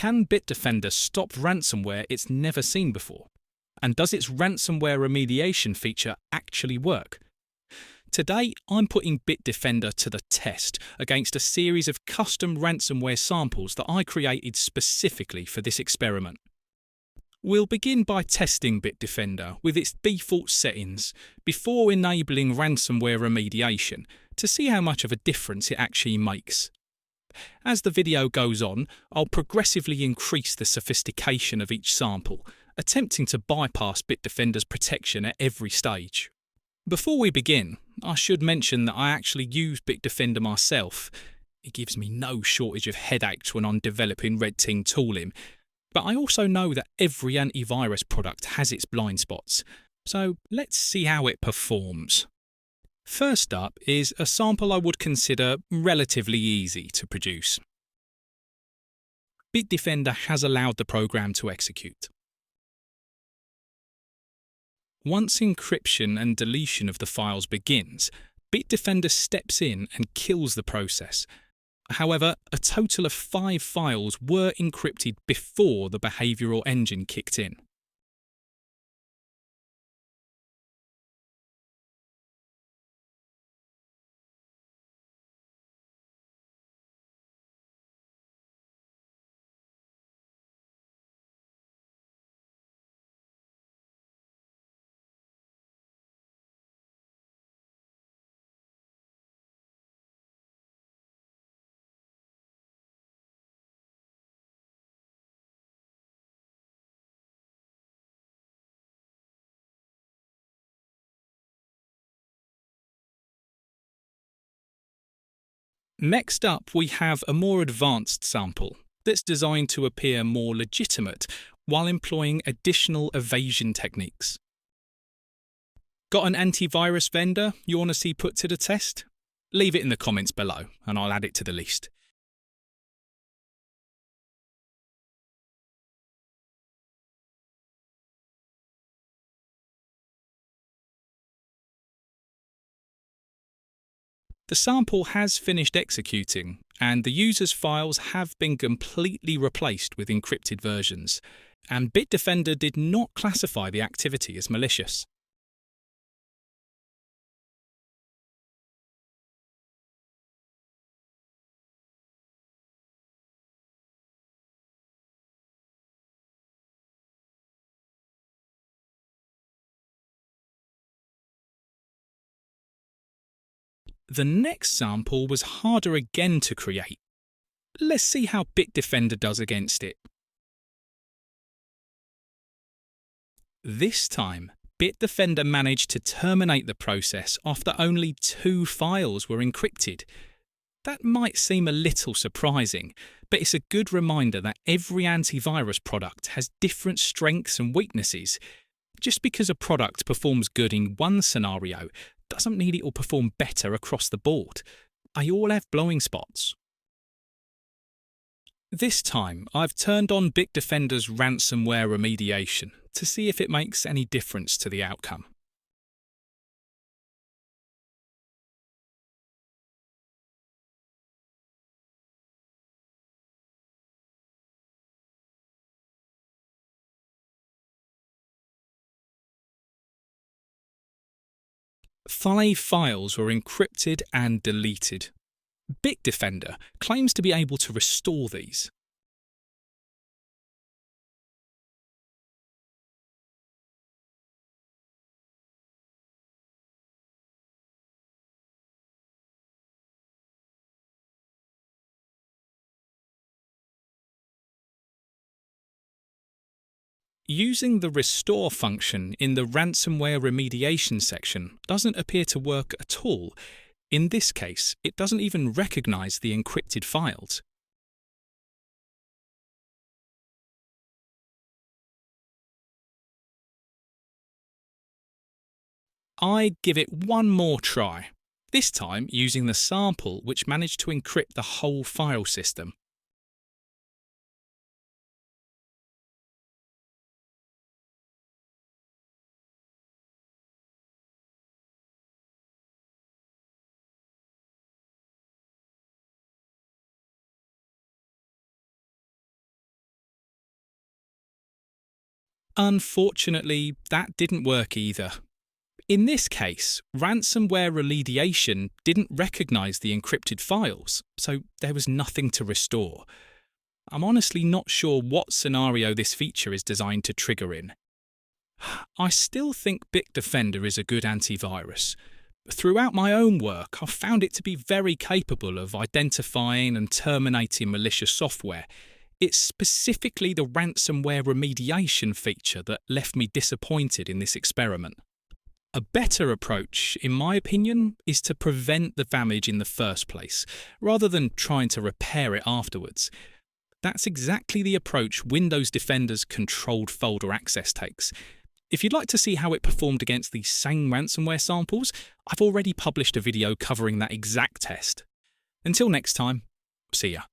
can Bitdefender stop ransomware it's never seen before? And does its ransomware remediation feature actually work? Today, I'm putting Bitdefender to the test against a series of custom ransomware samples that I created specifically for this experiment. We'll begin by testing Bitdefender with its default settings before enabling ransomware remediation to see how much of a difference it actually makes. As the video goes on, I'll progressively increase the sophistication of each sample, attempting to bypass Bitdefender's protection at every stage. Before we begin, I should mention that I actually use Bitdefender myself. It gives me no shortage of headaches when I'm developing red team tooling, but I also know that every antivirus product has its blind spots, so let's see how it performs. First up is a sample I would consider relatively easy to produce. Bitdefender has allowed the program to execute. Once encryption and deletion of the files begins, Bitdefender steps in and kills the process. However, a total of 5 files were encrypted before the behavioural engine kicked in. Next up, we have a more advanced sample that's designed to appear more legitimate while employing additional evasion techniques. Got an antivirus vendor you want to see put to the test? Leave it in the comments below and I'll add it to the list. The sample has finished executing, and the user's files have been completely replaced with encrypted versions, and Bitdefender did not classify the activity as malicious. The next sample was harder again to create. Let's see how Bitdefender does against it. This time, Bitdefender managed to terminate the process after only 2 files were encrypted. That might seem a little surprising, but it's a good reminder that every antivirus product has different strengths and weaknesses. Just because a product performs good in one scenario doesn't mean it will perform better across the board. They all have blind spots. This time, I've turned on Bitdefender's ransomware remediation to see if it makes any difference to the outcome. Five files were encrypted and deleted. Bitdefender claims to be able to restore these. Using the restore function in the ransomware remediation section doesn't appear to work at all. In this case, it doesn't even recognize the encrypted files. I'd give it one more try, this time using the sample which managed to encrypt the whole file system. Unfortunately, that didn't work either. In this case, ransomware remediation didn't recognise the encrypted files, so there was nothing to restore. I'm honestly not sure what scenario this feature is designed to trigger in. I still think Bitdefender is a good antivirus. Throughout my own work, I've found it to be very capable of identifying and terminating malicious software. It's specifically the ransomware remediation feature that left me disappointed in this experiment. A better approach, in my opinion, is to prevent the damage in the first place, rather than trying to repair it afterwards. That's exactly the approach Windows Defender's controlled folder access takes. If you'd like to see how it performed against these same ransomware samples, I've already published a video covering that exact test. Until next time, see ya.